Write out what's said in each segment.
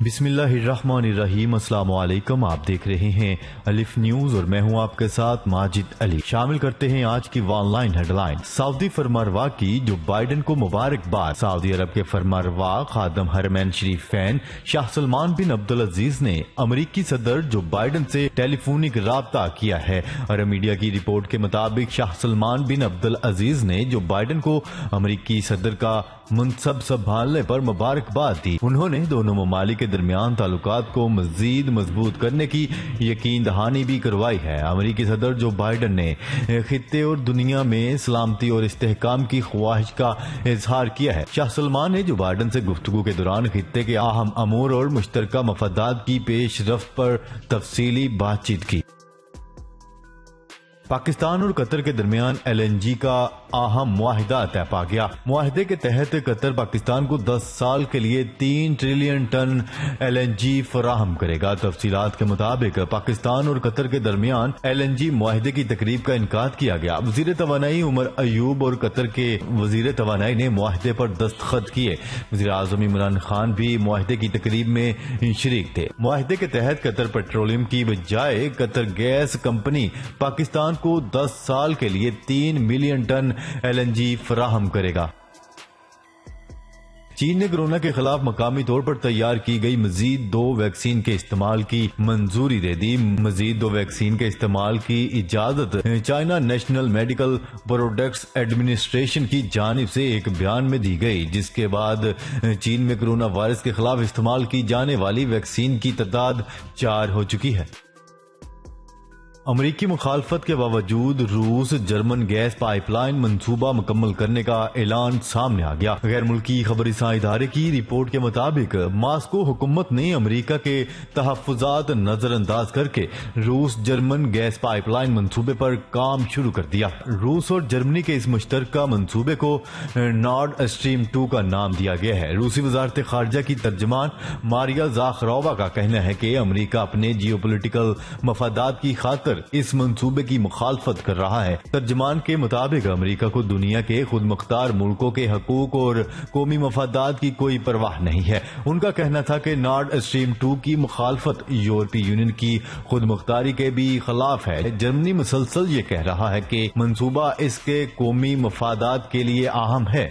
بسم اللہ الرحمن الرحیم۔ السلام علیکم، آپ دیکھ رہے ہیں الف نیوز اور میں ہوں آپ کے ساتھ ماجد علی۔ شامل کرتے ہیں آج کی ون لائن ہیڈ لائن۔ سعودی فرمانروا کی جو بائیڈن کو مبارکباد۔ سعودی عرب کے فرمانروا خادم حرمین شریفین شاہ سلمان بن عبدالعزیز نے امریکی صدر جو بائیڈن سے ٹیلی فونک رابطہ کیا ہے۔ عرب میڈیا کی رپورٹ کے مطابق شاہ سلمان بن عبدالعزیز نے جو بائیڈن کو امریکی صدر کا منصب سنبھالنے پر مبارکباد دی۔ انہوں نے دونوں ممالک کے درمیان تعلقات کو مزید مضبوط کرنے کی یقین دہانی بھی کروائی ہے۔ امریکی صدر جو بائیڈن نے خطے اور دنیا میں سلامتی اور استحکام کی خواہش کا اظہار کیا ہے۔ شاہ سلمان نے جو بائیڈن سے گفتگو کے دوران خطے کے اہم امور اور مشترکہ مفادات کی پیش رفت پر تفصیلی بات چیت کی۔ پاکستان اور قطر کے درمیان LNG کا اہم معاہدہ طے پا گیا۔ معاہدے کے تحت قطر پاکستان کو 10 سال کے لیے 3 ٹریلین ٹن LNG فراہم کرے گا۔ تفصیلات کے مطابق پاکستان اور قطر کے درمیان LNG معاہدے کی تقریب کا انعقاد کیا گیا۔ وزیر توانائی عمر ایوب اور قطر کے وزیر توانائی نے معاہدے پر دستخط کیے۔ وزیر اعظم عمران خان بھی معاہدے کی تقریب میں شریک تھے۔ معاہدے کے تحت قطر پیٹرولیم کی بجائے قطر گیس کمپنی پاکستان کو 10 سال کے لیے 3 ملین ٹن LNG فراہم کرے گا۔ چین نے کورونا کے خلاف مقامی طور پر تیار کی گئی مزید 2 ویکسین کے استعمال کی منظوری دے دی۔ مزید 2 ویکسین کے استعمال کی اجازت China national medical products administration کی جانب سے ایک بیان میں دی گئی، جس کے بعد چین میں کورونا وائرس کے خلاف استعمال کی جانے والی ویکسین کی تعداد 4 ہو چکی ہے۔ امریکی مخالفت کے باوجود روس جرمن گیس پائپ لائن منصوبہ مکمل کرنے کا اعلان سامنے آ گیا۔ غیر ملکی خبر رساں ادارے کی رپورٹ کے مطابق ماسکو حکومت نے امریکہ کے تحفظات نظر انداز کر کے روس جرمن گیس پائپ لائن منصوبے پر کام شروع کر دیا۔ روس اور جرمنی کے اس مشترکہ منصوبے کو نارڈ اسٹریم 2 کا نام دیا گیا ہے۔ روسی وزارت خارجہ کی ترجمان ماریا زاخرووا کا کہنا ہے کہ امریکہ اپنے جیو پولیٹیکل مفادات کی خاطر اس منصوبے کی مخالفت کر رہا ہے۔ ترجمان کے مطابق امریکہ کو دنیا کے خود مختار ملکوں کے حقوق اور قومی مفادات کی کوئی پرواہ نہیں ہے۔ ان کا کہنا تھا کہ نارڈ اسٹریم 2 کی مخالفت یورپی یونین کی خود مختاری کے بھی خلاف ہے۔ جرمنی مسلسل یہ کہہ رہا ہے کہ منصوبہ اس کے قومی مفادات کے لیے اہم ہے۔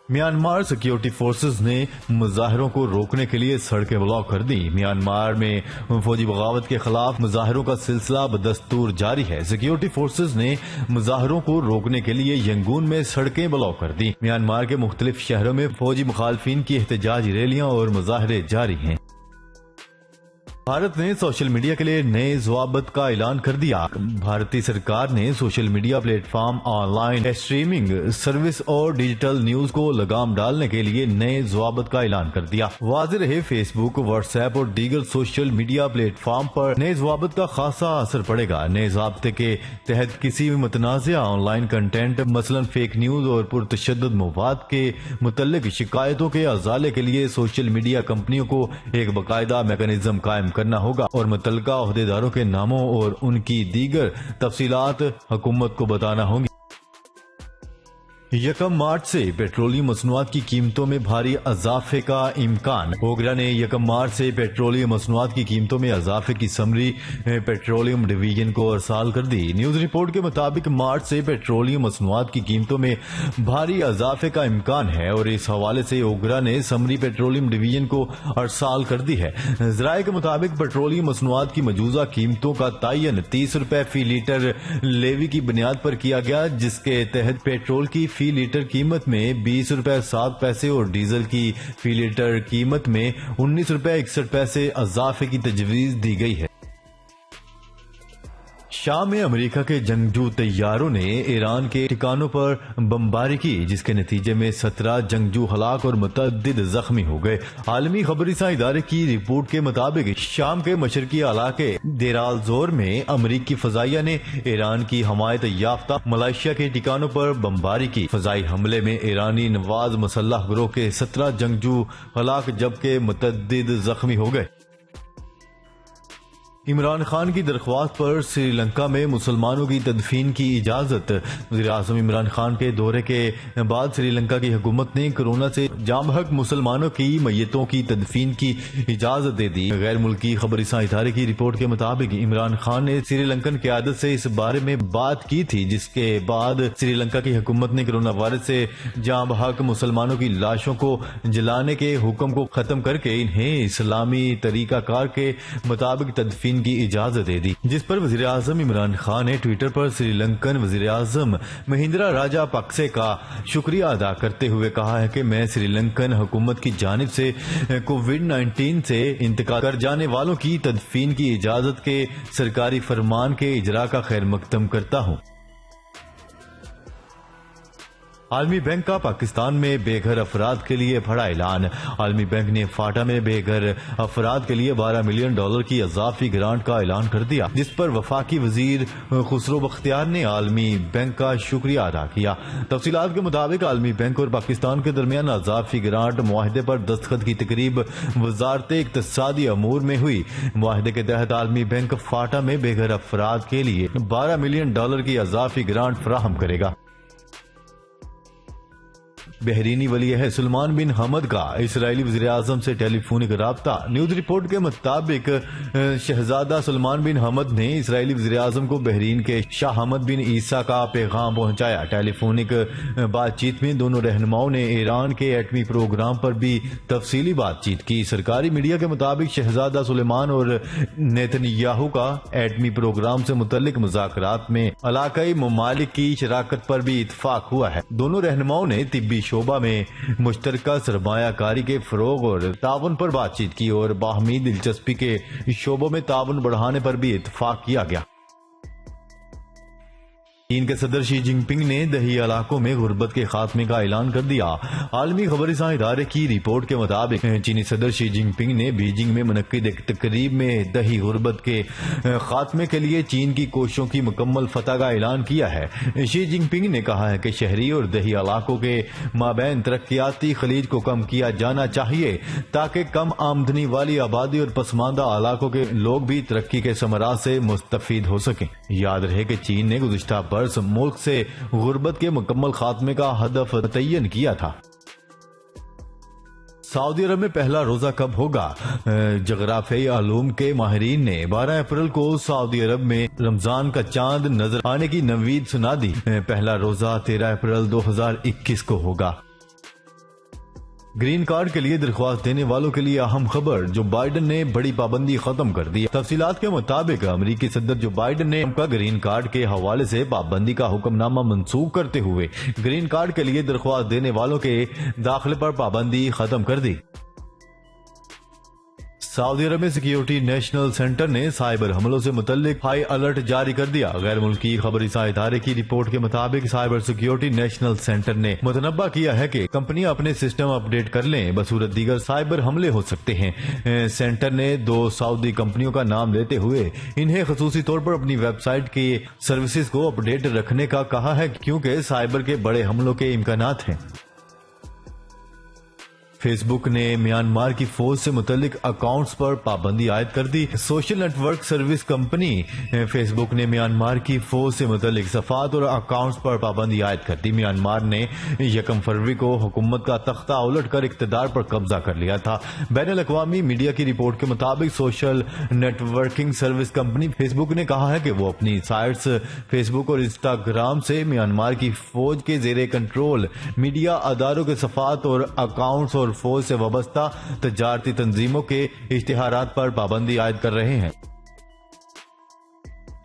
میانمار سیکیورٹی فورسز نے مظاہروں کو روکنے کے لیے سڑکیں بلاک کر دی۔ میانمار میں فوجی بغاوت کے خلاف مظاہروں کا سلسلہ بدستور جاری ہے۔ سیکیورٹی فورسز نے مظاہروں کو روکنے کے لیے ینگون میں سڑکیں بلاک کر دی۔ میانمار کے مختلف شہروں میں فوجی مخالفین کی احتجاجی ریلیاں اور مظاہرے جاری ہیں۔ بھارت نے سوشل میڈیا کے لیے نئے ضوابط کا اعلان کر دیا۔ بھارتی سرکار نے social media plate form, on line streaming service اور ڈیجیٹل نیوز کو لگام ڈالنے کے لیے نئے ضوابط کا اعلان کر دیا۔ واضح رہے فیس بک، واٹس ایپ اور دیگر سوشل میڈیا پلیٹ فارم پر نئے ضوابط کا خاصا اثر پڑے گا۔ نئے ضابطے کے تحت کسی بھی متنازع آن لائن کنٹینٹ، مثلا فیک نیوز اور پرتشدد مواد کے متعلق شکایتوں کے ازالے کے لیے سوشل میڈیا کمپنیوں کو ایک باقاعدہ میکانزم قائم کرنا ہوگا اور متعلقہ عہدیداروں کے ناموں اور ان کی دیگر تفصیلات حکومت کو بتانا ہوں گی۔ 1 مارچ سے پیٹرولیم مصنوعات کی قیمتوں میں بھاری اضافے کا امکان۔ اوگرا نے 1 مارچ سے پیٹرولیم مصنوعات کی قیمتوں میں اضافے کی سمری پیٹرولیم ڈویژن کو ارسال کر دی۔ نیوز رپورٹ کے مطابق مارچ سے پیٹرولیم مصنوعات کی قیمتوں میں بھاری اضافے کا امکان ہے اور اس حوالے سے اوگرا نے سمری پیٹرولیم ڈویژن کو ارسال کر دی ہے۔ ذرائع کے مطابق پیٹرولیم مصنوعات کی موجودہ قیمتوں کا تعین 30 روپے فی لیٹر لیوی کی بنیاد پر کیا گیا، جس کے تحت پیٹرول کی فی لیٹر قیمت میں 20 روپے 7 پیسے اور ڈیزل کی فی لیٹر قیمت میں 19 روپے 61 پیسے اضافے کی تجویز دی گئی ہے۔ شام میں امریکہ کے جنگجو طیاروں نے ایران کے ٹھکانوں پر بمباری کی، جس کے نتیجے میں 17 جنگجو ہلاک اور متعدد زخمی ہو گئے۔ عالمی خبر رساں ادارے کی رپورٹ کے مطابق شام کے مشرقی علاقے دیر الزور میں امریکی فضائیہ نے ایران کی حمایت یافتہ ملائیشیا کے ٹھکانوں پر بمباری کی۔ فضائی حملے میں ایرانی نواز مسلح گروہ کے 17 جنگجو ہلاک جبکہ متعدد زخمی ہو گئے۔ عمران خان کی درخواست پر سری لنکا میں مسلمانوں کی تدفین کی اجازت۔ وزیر اعظم عمران خان کے دورے کے بعد سری لنکا کی حکومت نے کورونا سے جاں بحق مسلمانوں کی میتوں کی تدفین کی اجازت دے دی۔ غیر ملکی خبر رساں ادارے کی رپورٹ کے مطابق عمران خان نے سری لنکن قیادت سے اس بارے میں بات کی تھی، جس کے بعد سری لنکا کی حکومت نے کورونا وائرس سے جاں بحق مسلمانوں کی لاشوں کو جلانے کے حکم کو ختم کر کے انہیں اسلامی طریقہ کار کے مطابق تدفین کی اجازت دے دی، جس پر وزیر اعظم عمران خان نے ٹویٹر پر سری لنکن وزیر اعظم مہندرا راجا پکسے کا شکریہ ادا کرتے ہوئے کہا ہے کہ میں سری لنکن حکومت کی جانب سے کووڈ-19 سے انتقال کر جانے والوں کی تدفین کی اجازت کے سرکاری فرمان کے اجرا کا خیر مقدم کرتا ہوں۔ عالمی بینک کا پاکستان میں بے گھر افراد کے لیے بڑا اعلان۔ عالمی بینک نے فاٹا میں بے گھر افراد کے لیے $12 ملین کی اضافی گرانٹ کا اعلان کر دیا، جس پر وفاقی وزیر خسرو بختیار نے عالمی بینک کا شکریہ ادا کیا۔ تفصیلات کے مطابق عالمی بینک اور پاکستان کے درمیان اضافی گرانٹ معاہدے پر دستخط کی تقریب وزارت اقتصادی امور میں ہوئی۔ معاہدے کے تحت عالمی بینک فاٹا میں بے گھر افراد کے لیے $12 ملین کی اضافی گرانٹ فراہم کرے گا۔ بحرینی ولی عہد سلمان بن حمد کا اسرائیلی وزیر اعظم سے ٹیلی فونک رابطہ۔ نیوز رپورٹ کے مطابق شہزادہ سلمان بن حمد نے اسرائیلی وزیر اعظم کو بحرین کے شاہ حمد بن عیسیٰ کا پیغام پہنچایا۔ ٹیلی فونک بات چیت میں دونوں رہنماؤں نے ایران کے ایٹمی پروگرام پر بھی تفصیلی بات چیت کی۔ سرکاری میڈیا کے مطابق شہزادہ سلیمان اور نیتن یاہو کا ایٹمی پروگرام سے متعلق مذاکرات میں علاقائی ممالک کی شراکت پر بھی اتفاق ہوا ہے۔ دونوں رہنماؤں نے طبی شعبہ میں مشترکہ سرمایہ کاری کے فروغ اور تعاون پر بات چیت کی اور باہمی دلچسپی کے شعبوں میں تعاون بڑھانے پر بھی اتفاق کیا گیا۔ چین کے صدر شی جن پنگ نے دیہی علاقوں میں غربت کے خاتمے کا اعلان کر دیا۔ عالمی خبر رساں ادارے کی رپورٹ کے مطابق چینی صدر شی جن پنگ نے بیجنگ میں منعقد ایک تقریب میں دیہی غربت کے خاتمے کے لیے چین کی کوششوں کی مکمل فتح کا اعلان کیا ہے۔ شی جن پنگ نے کہا ہے کہ شہری اور دیہی علاقوں کے مابین ترقیاتی خلیج کو کم کیا جانا چاہیے تاکہ کم آمدنی والی آبادی اور پسماندہ علاقوں کے لوگ بھی ترقی کے ثمرات سے مستفید ہو سکیں۔ یاد رہے کہ چین نے گزشتہ برس ملک سے غربت کے مکمل خاتمے کا ہدف متعین کیا تھا۔ سعودی عرب میں پہلا روزہ کب ہوگا؟ جغرافیائی علوم کے ماہرین نے 12 اپریل کو سعودی عرب میں رمضان کا چاند نظر آنے کی نوید سنا دی۔ پہلا روزہ 13 اپریل 2021 کو ہوگا۔ گرین کارڈ کے لیے درخواست دینے والوں کے لیے اہم خبر، جو بائیڈن نے بڑی پابندی ختم کر دی۔ تفصیلات کے مطابق امریکی صدر جو بائیڈن نے کا گرین کارڈ کے حوالے سے پابندی کا حکم نامہ منسوخ کرتے ہوئے گرین کارڈ کے لیے درخواست دینے والوں کے داخلے پر پابندی ختم کر دی۔ سعودی عرب میں سیکیورٹی نیشنل سینٹر نے سائبر حملوں سے متعلق ہائی الرٹ جاری کر دیا۔ غیر ملکی خبر رساں ادارے کی رپورٹ کے مطابق سائبر سیکیورٹی نیشنل سینٹر نے متنبہ کیا ہے کہ کمپنیاں اپنے سسٹم اپ ڈیٹ کر لیں، بصورت دیگر سائبر حملے ہو سکتے ہیں۔ سینٹر نے 2 سعودی کمپنیوں کا نام لیتے ہوئے انہیں خصوصی طور پر اپنی ویب سائٹ کی سروسز کو اپ ڈیٹ رکھنے کا کہا ہے، کیونکہ سائبر کے بڑے حملوں کے امکانات ہیں۔ فیس بک نے میانمار کی فوج سے متعلق اکاؤنٹس پر پابندی عائد کر دی۔ Social network service company Facebook نے میانمار کی فوج سے متعلق صفحات اور اکاؤنٹس پر پابندی عائد کر دی۔ میانمار نے 1 فروری کو حکومت کا تختہ الٹ کر اقتدار پر قبضہ کر لیا تھا۔ بین الاقوامی میڈیا کی رپورٹ کے مطابق social networking service company Facebook نے کہا ہے کہ وہ اپنی سائٹس فیس بک اور انسٹاگرام سے میانمار کی فوج کے زیر کنٹرول میڈیا اداروں کے صفحات اور اکاؤنٹس اور فوج سے وابستہ تجارتی تنظیموں کے اشتہارات پر پابندی عائد کر رہے ہیں۔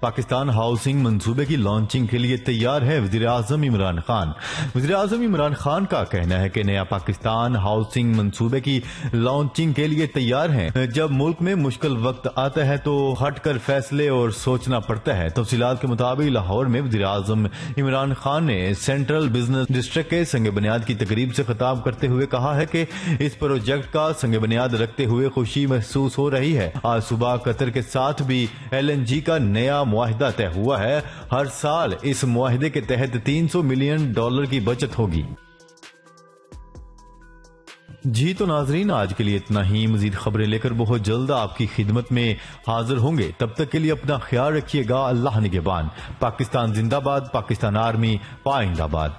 پاکستان ہاؤسنگ منصوبے کی لانچنگ کے لیے تیار ہے وزیر اعظم عمران خان۔ وزیر اعظم عمران خان کا کہنا ہے کہ نیا پاکستان ہاؤسنگ منصوبے کی لانچنگ کے لیے تیار ہیں۔ جب ملک میں مشکل وقت آتا ہے تو ہٹ کر فیصلے اور سوچنا پڑتا ہے۔ تفصیلات کے مطابق لاہور میں وزیر اعظم عمران خان نے سینٹرل بزنس ڈسٹرکٹ کے سنگ بنیاد کی تقریب سے خطاب کرتے ہوئے کہا ہے کہ اس پروجیکٹ کا سنگ بنیاد رکھتے ہوئے خوشی محسوس ہو رہی ہے۔ آج صبح قطر کے ساتھ بھی LNG کا نیا معاہدہ طے ہوا ہے۔ ہر سال اس معاہدے کے تحت $300 ملین کی بچت ہوگی۔ جی تو ناظرین، آج کے لیے اتنا ہی. مزید خبریں لے کر بہت جلد آپ کی خدمت میں حاضر ہوں گے. تب تک کے لیے اپنا خیال رکھیے گا. اللہ نگہبان. پاکستان زندہ باد. پاکستان آرمی پائندہ باد.